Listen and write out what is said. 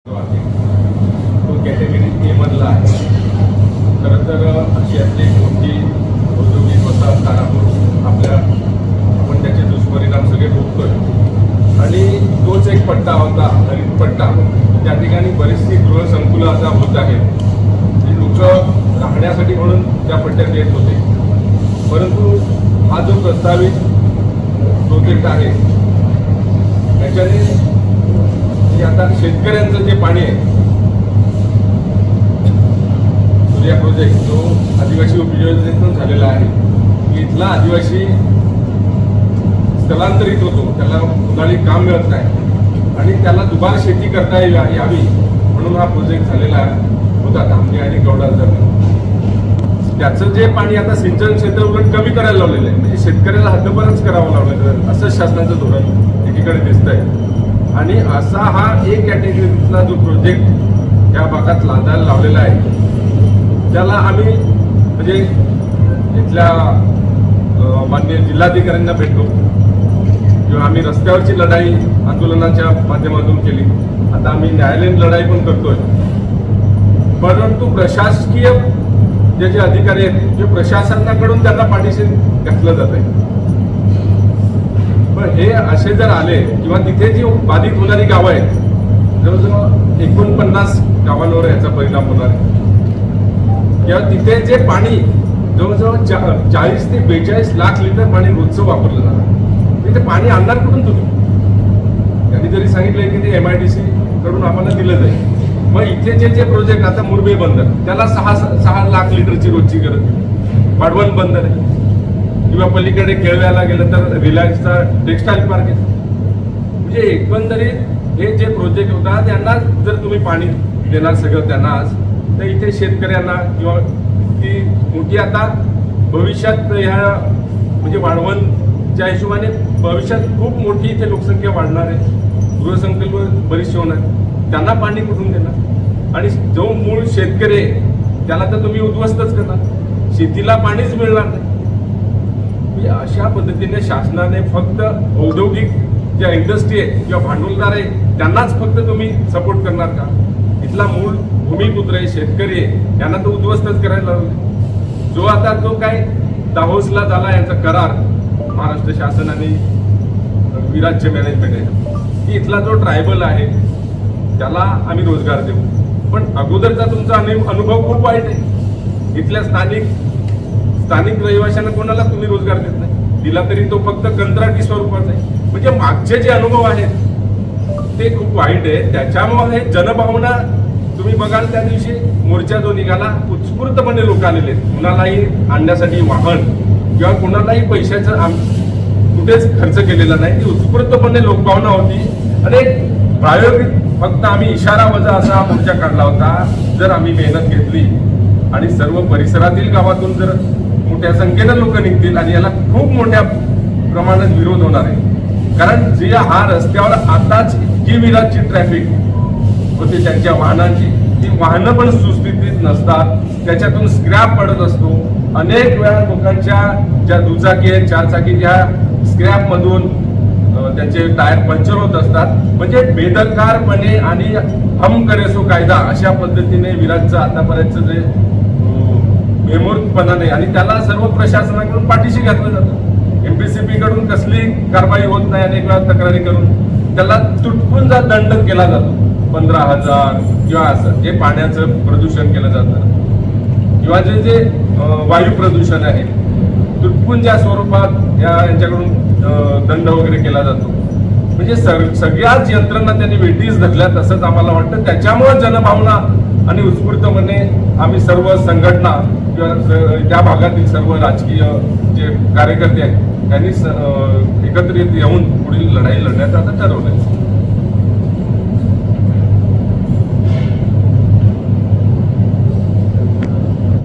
तो कॅटेगरी ए मधला आहे. खरं तर आशियातली मोठी औद्योगिक वसाहत तारापूर आपण त्याचे दुष्परिणाम सगळे भोगतोय आणि तोच एक पट्टा होता हरित पट्टा. त्या ठिकाणी बरीचशी गृहसंकुलं आता होत आहेत. लोक राहण्यासाठी म्हणून त्या पट्ट्यात येत होते, परंतु हा जो प्रस्तावित प्रोजेक्ट आहे त्याच्याने आता शेतकऱ्यांचं जे पाणी आहे, सूर्या प्रोजेक्ट जो आदिवासी उपयोजनेतून झालेला आहे, की इथला आदिवासी स्थलांतरित होतो, त्याला उन्हाळी काम मिळत नाही आणि त्याला दुबार शेती करता यावी म्हणून हा प्रोजेक्ट झालेला होता धामणी आणि गौडा दरम्यान. त्याचं जे पाणी आता सिंचन क्षेत्र उलट कमी करायला लावलेलं आहे, म्हणजे शेतकऱ्याला हद्दपारच करावं लावलं असं शासनाचं धोरण एकीकडे दिसतंय. आणि असा हा ए कॅटेगरीतला जो प्रोजेक्ट या भागात लादायला लावलेला आहे, त्याला आम्ही म्हणजे इथल्या माननीय जिल्हाधिकाऱ्यांना भेटलो किंवा आम्ही रस्त्यावरची लढाई आंदोलनाच्या माध्यमातून केली. आता आम्ही न्यायालयीन लढाई पण करतोय. परंतु प्रशासकीय जे अधिकारी आहेत, जे प्रशासनाकडून त्यांना पाठीशी घातलं जात आहे. पण हे असे जर आले किंवा तिथे जी बाधित होणारी गावं आहेत, जवळजवळ 49 गावांवर याचा परिणाम होणार आहे. किंवा तिथे जे पाणी जवळजवळ 40 ते 42 लाख लिटर पाणी रोजचं वापरलं जाणार, तिथे पाणी आणणार कुठून तुम्ही? त्यांनी जरी सांगितलंय की ते MIDC कडून आम्हाला दिलं जाईल. मग इथे जे प्रोजेक्ट आता मुरबे बंदर, त्याला 6 लाख लिटरची रोजची गरज आहे. वाढवण बंदर आहे किंवा पलीकडे केळव्याला गेलं तर रिलायन्सचा टेक्स्टाईल पार्क आहे. म्हणजे एकंदरीत हे जे प्रोजेक्ट होता त्यांना जर तुम्ही पाणी देणार सगळं त्यांनाच, तर इथे शेतकऱ्यांना किंवा ती मोठी आता भविष्यात ह्या म्हणजे वाढवणच्या हिशोबाने भविष्यात खूप मोठी इथे लोकसंख्या वाढणार आहे, गृहसंकल्प बरीचशी होणार, त्यांना पाणी कुठून देणार? आणि जो मूळ शेतकरी आहे त्याला तर तुम्ही उद्ध्वस्तच करणार, शेतीला पाणीच मिळणार नाही. अशा पद्धतीने शासनाने फक्त औद्योगिक ज्या इंडस्ट्री आहे किंवा भांडवलदार आहे त्यांनाच फक्त तुम्ही सपोर्ट करणार का? इथला मूळ भूमिपुत्र आहे, शेतकरी आहे, यांना तर उद्ध्वस्तच करायला लागले. जो आता जो काय दाहोसला झाला याचा करार महाराष्ट्र शासन आणि विराज्य मॅनेजमेंट आहे की इथला जो ट्रायबल आहे त्याला आम्ही रोजगार देऊ. पण अगोदरचा तुमचा अनुभव खूप वाईट आहे. इथल्या स्थानिक रहिवाशांना कोणाला तुम्ही रोजगार देत नाही, दिला तरी तो फक्त कंत्राटी स्वरूपाचा आहे. म्हणजे मागचे जे अनुभव आहेत ते खूप वाईट आहे. त्याच्यामुळे जनभावना तुम्ही बघाल त्या दिवशी मोर्चा जो निघाला, उत्स्फूर्तपणे लोक आलेले आहेत. कुणालाही आणण्यासाठी वाहन किंवा कुणालाही पैशाचं कुठेच खर्च केलेला नाही. ती उत्स्फूर्तपणे लोकभावना होती आणि प्रायोगिक फक्त आम्ही इशारा वजा असा मोर्चा काढला होता. जर आम्ही मेहनत घेतली आणि सर्व परिसरातील गावातून जर मोठ्या संख्येनं लोक निघतील आणि याला खूप मोठ्या प्रमाणात विरोध होणार आहे. कारण जे हा रस्त्यावर आताच जी विराटची ट्रॅफिक होते त्यांच्या वाहनांची, ती वाहनं पण सुस्थितीत नसतात, त्याच्यातून स्क्रॅप पडत असतो. अनेक वेळा लोकांच्या ज्या दुचाकी आहेत, चारचाकीच्या स्क्रॅप मधून त्यांचे टायर पंक्चर होत असतात. म्हणजे बेदरकारपणे आणि हम करे सो कायदा अशा पद्धतीने विराटचं आतापर्यंत जे बेमूर्तपणा नाही आणि त्याला सर्व प्रशासनाकडून पाठीशी घातलं जातं. MPCP कडून कसली कारवाई होत नाही. अनेक वेळा तक्रारी करून त्याला तुटपून दंड केला जातो, 15,000 किंवा असं जे पाण्याचं प्रदूषण केलं जातं किंवा जे वायू प्रदूषण आहे तुटपून ज्या स्वरूपात यांच्याकडून दंड वगैरे केला जातो. म्हणजे सगळ्याच यंत्रणा त्यांनी वेटीस धरल्यात असंच आम्हाला वाटतं. त्याच्यामुळे जनभावना आणि उत्स्फूर्तपणे आम्ही सर्व संघटना किंवा त्या भागातील सर्व राजकीय जे कार्यकर्ते आहेत त्यांनी एकत्रित येऊन पुढील लढाई लढण्याचं आता ठरवलंय.